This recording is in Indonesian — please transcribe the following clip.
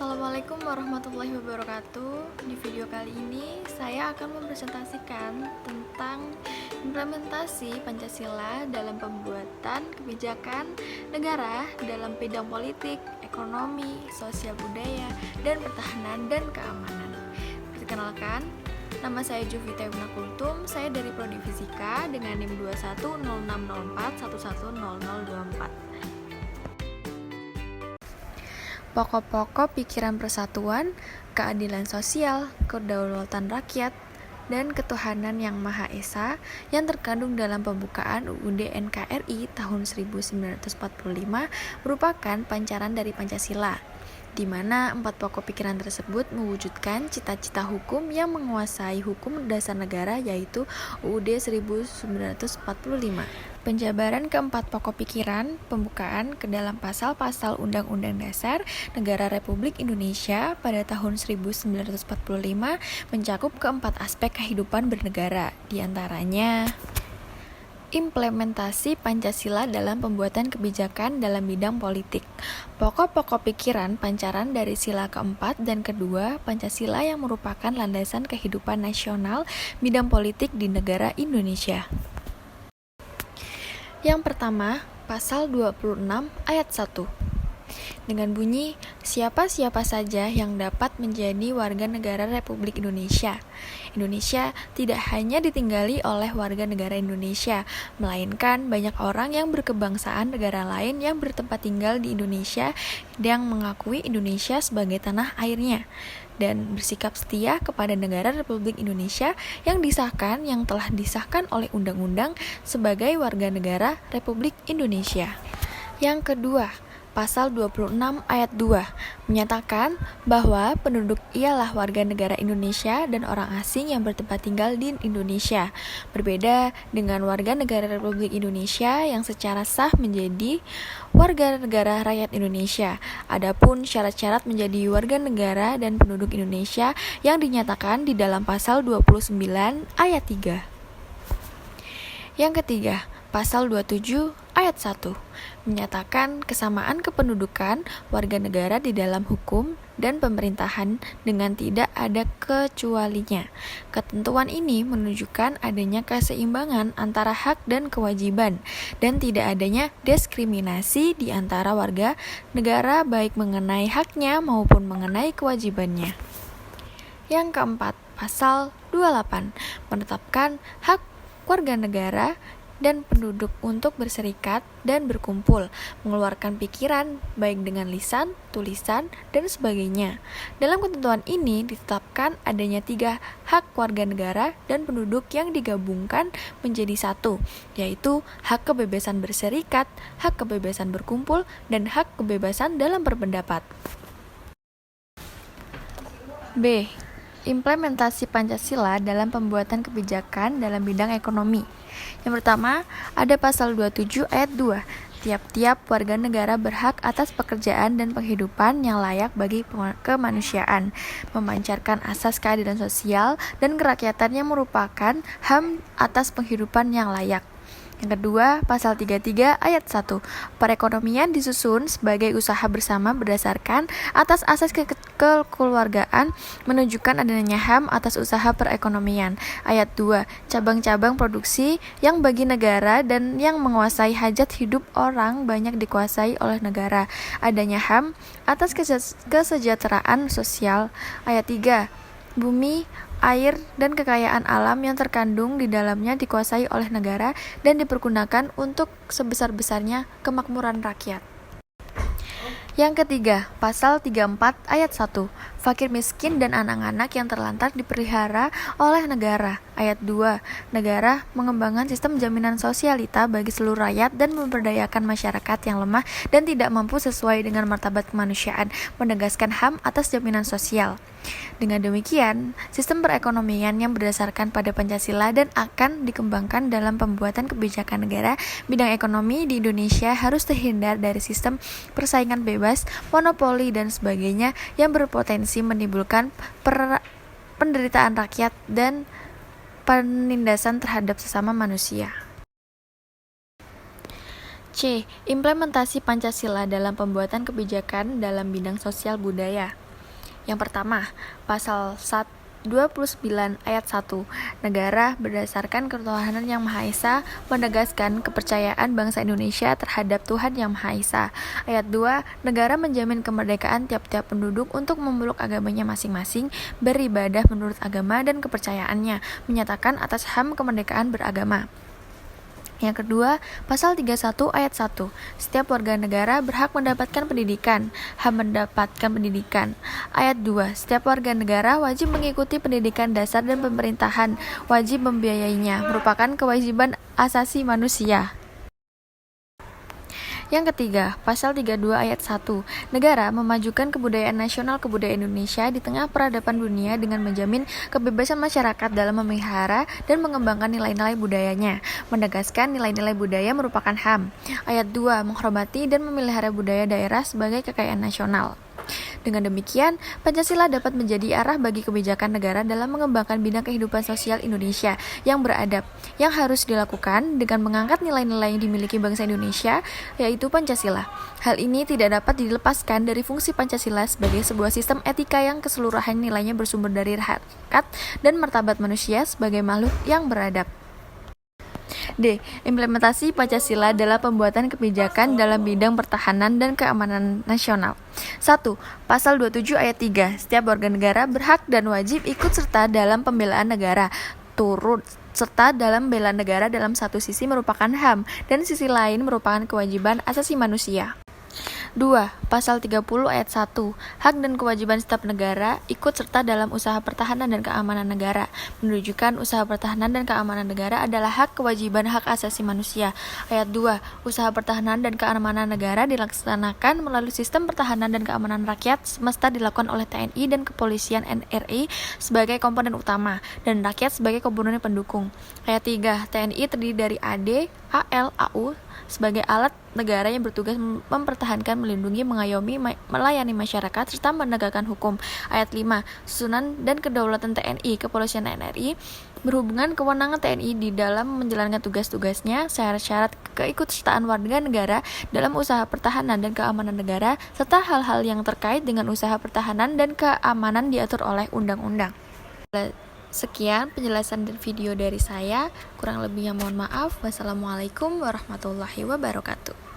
Assalamualaikum warahmatullahi wabarakatuh. Di video kali ini saya akan mempresentasikan tentang implementasi Pancasila dalam pembuatan kebijakan negara dalam bidang politik, ekonomi, sosial budaya, dan pertahanan dan keamanan. Perkenalkan, nama saya Jovita Yumna Kultum, saya dari Prodi Fisika dengan NIM 210604110024. Pokok-pokok pikiran persatuan, keadilan sosial, kedaulatan rakyat, dan ketuhanan yang Maha Esa yang terkandung dalam pembukaan UUD NKRI tahun 1945 merupakan pancaran dari Pancasila, di mana 4 pokok pikiran tersebut mewujudkan cita-cita hukum yang menguasai hukum dasar negara, yaitu UUD 1945. Penjabaran keempat pokok pikiran pembukaan ke dalam pasal-pasal Undang-Undang Dasar Negara Republik Indonesia pada tahun 1945 mencakup keempat aspek kehidupan bernegara, diantaranya implementasi Pancasila dalam pembuatan kebijakan dalam bidang politik. Pokok-pokok pikiran pancaran dari sila keempat dan kedua Pancasila yang merupakan landasan kehidupan nasional bidang politik di negara Indonesia. Yang pertama, pasal 26 ayat 1. Dengan bunyi, siapa-siapa saja yang dapat menjadi warga negara Republik Indonesia. Indonesia tidak hanya ditinggali oleh warga negara Indonesia, melainkan banyak orang yang berkebangsaan negara lain yang bertempat tinggal di Indonesia yang mengakui Indonesia sebagai tanah airnya dan bersikap setia kepada negara Republik Indonesia yang telah disahkan oleh undang-undang sebagai warga negara Republik Indonesia. Yang kedua, pasal 26 ayat 2 menyatakan bahwa penduduk ialah warga negara Indonesia dan orang asing yang bertempat tinggal di Indonesia. Berbeda dengan warga negara Republik Indonesia yang secara sah menjadi warga negara rakyat Indonesia. Adapun syarat-syarat menjadi warga negara dan penduduk Indonesia yang dinyatakan di dalam pasal 29 ayat 3. Yang ketiga, pasal 27 ayat 1 menyatakan kesamaan kependudukan warga negara di dalam hukum dan pemerintahan dengan tidak ada kecualinya. Ketentuan ini menunjukkan adanya keseimbangan antara hak dan kewajiban dan tidak adanya diskriminasi di antara warga negara baik mengenai haknya maupun mengenai kewajibannya. Yang keempat, pasal 28 menetapkan hak warga negara dan penduduk untuk berserikat dan berkumpul, mengeluarkan pikiran, baik dengan lisan, tulisan, dan sebagainya. Dalam ketentuan ini ditetapkan adanya 3 hak warga negara dan penduduk yang digabungkan menjadi satu, yaitu hak kebebasan berserikat, hak kebebasan berkumpul, dan hak kebebasan dalam berpendapat. B. Implementasi Pancasila dalam pembuatan kebijakan dalam bidang ekonomi. Yang pertama, ada pasal 27 ayat 2. Tiap-tiap warga negara berhak atas pekerjaan dan penghidupan yang layak bagi kemanusiaan, memancarkan asas keadilan sosial dan kerakyatan yang merupakan HAM atas penghidupan yang layak. Yang kedua, pasal 33 ayat 1. Perekonomian disusun sebagai usaha bersama berdasarkan atas asas kekeluargaan menunjukkan adanya HAM atas usaha perekonomian. Ayat 2. Cabang-cabang produksi yang bagi negara dan yang menguasai hajat hidup orang banyak dikuasai oleh negara. Adanya HAM atas kesejahteraan sosial. Ayat 3. Bumi, air, dan kekayaan alam yang terkandung di dalamnya dikuasai oleh negara dan dipergunakan untuk sebesar-besarnya kemakmuran rakyat. Yang ketiga, pasal 34 ayat 1. Fakir miskin dan anak-anak yang terlantar dipelihara oleh negara. Ayat 2. Negara mengembangkan sistem jaminan sosialita bagi seluruh rakyat dan memberdayakan masyarakat yang lemah dan tidak mampu sesuai dengan martabat kemanusiaan, menegaskan HAM atas jaminan sosial. Dengan demikian, sistem perekonomian yang berdasarkan pada Pancasila dan akan dikembangkan dalam pembuatan kebijakan negara bidang ekonomi di Indonesia harus terhindar dari sistem persaingan bebas, monopoli, dan sebagainya yang berpotensi menimbulkan penderitaan rakyat dan penindasan terhadap sesama manusia. C. Implementasi Pancasila dalam pembuatan kebijakan dalam bidang sosial budaya. Yang pertama, pasal 29 ayat 1. Negara berdasarkan ketuhanan yang Maha Esa menegaskan kepercayaan bangsa Indonesia terhadap Tuhan yang Maha Esa. Ayat 2. Negara menjamin kemerdekaan tiap-tiap penduduk untuk memeluk agamanya masing-masing, beribadah menurut agama dan kepercayaannya, menyatakan atas HAM kemerdekaan beragama. Yang kedua, pasal 31 ayat 1. Setiap warga negara berhak mendapatkan pendidikan, HAM mendapatkan pendidikan. Ayat 2. Setiap warga negara wajib mengikuti pendidikan dasar dan pemerintahan wajib membiayainya, merupakan kewajiban asasi manusia. Yang ketiga, pasal 32 ayat 1. Negara memajukan kebudayaan nasional kebudayaan Indonesia di tengah peradaban dunia dengan menjamin kebebasan masyarakat dalam memelihara dan mengembangkan nilai-nilai budayanya, menegaskan nilai-nilai budaya merupakan HAM. Ayat 2. Menghormati dan memelihara budaya daerah sebagai kekayaan nasional. Dengan demikian, Pancasila dapat menjadi arah bagi kebijakan negara dalam mengembangkan bidang kehidupan sosial Indonesia yang beradab, yang harus dilakukan dengan mengangkat nilai-nilai yang dimiliki bangsa Indonesia, yaitu Pancasila. Hal ini tidak dapat dilepaskan dari fungsi Pancasila sebagai sebuah sistem etika yang keseluruhan nilainya bersumber dari harkat dan martabat manusia sebagai makhluk yang beradab. D. Implementasi Pancasila dalam pembuatan kebijakan dalam bidang pertahanan dan keamanan nasional. 1. Pasal 27 ayat 3. Setiap warga negara berhak dan wajib ikut serta dalam pembelaan negara. Turut serta dalam bela negara dalam satu sisi merupakan HAM dan sisi lain merupakan kewajiban asasi manusia. 2. Pasal 30 ayat 1. Hak dan kewajiban setiap negara ikut serta dalam usaha pertahanan dan keamanan negara. Menunjukkan usaha pertahanan dan keamanan negara adalah hak kewajiban hak asasi manusia. Ayat 2. Usaha pertahanan dan keamanan negara dilaksanakan melalui sistem pertahanan dan keamanan rakyat semesta dilakukan oleh TNI dan Kepolisian NRI sebagai komponen utama dan rakyat sebagai komponen pendukung. Ayat 3. TNI terdiri dari AD, AL, AU sebagai alat negara yang bertugas mempertahankan, melindungi, mengayomi, melayani masyarakat, serta menegakkan hukum. Ayat 5. Susunan dan kedaulatan TNI, Kepolisian NRI berhubungan kewenangan TNI di dalam menjalankan tugas-tugasnya, syarat-syarat keikutsertaan warga negara dalam usaha pertahanan dan keamanan negara, serta hal-hal yang terkait dengan usaha pertahanan dan keamanan diatur oleh undang-undang. Sekian penjelasan dan video dari saya, kurang lebihnya mohon maaf. Wassalamualaikum warahmatullahi wabarakatuh.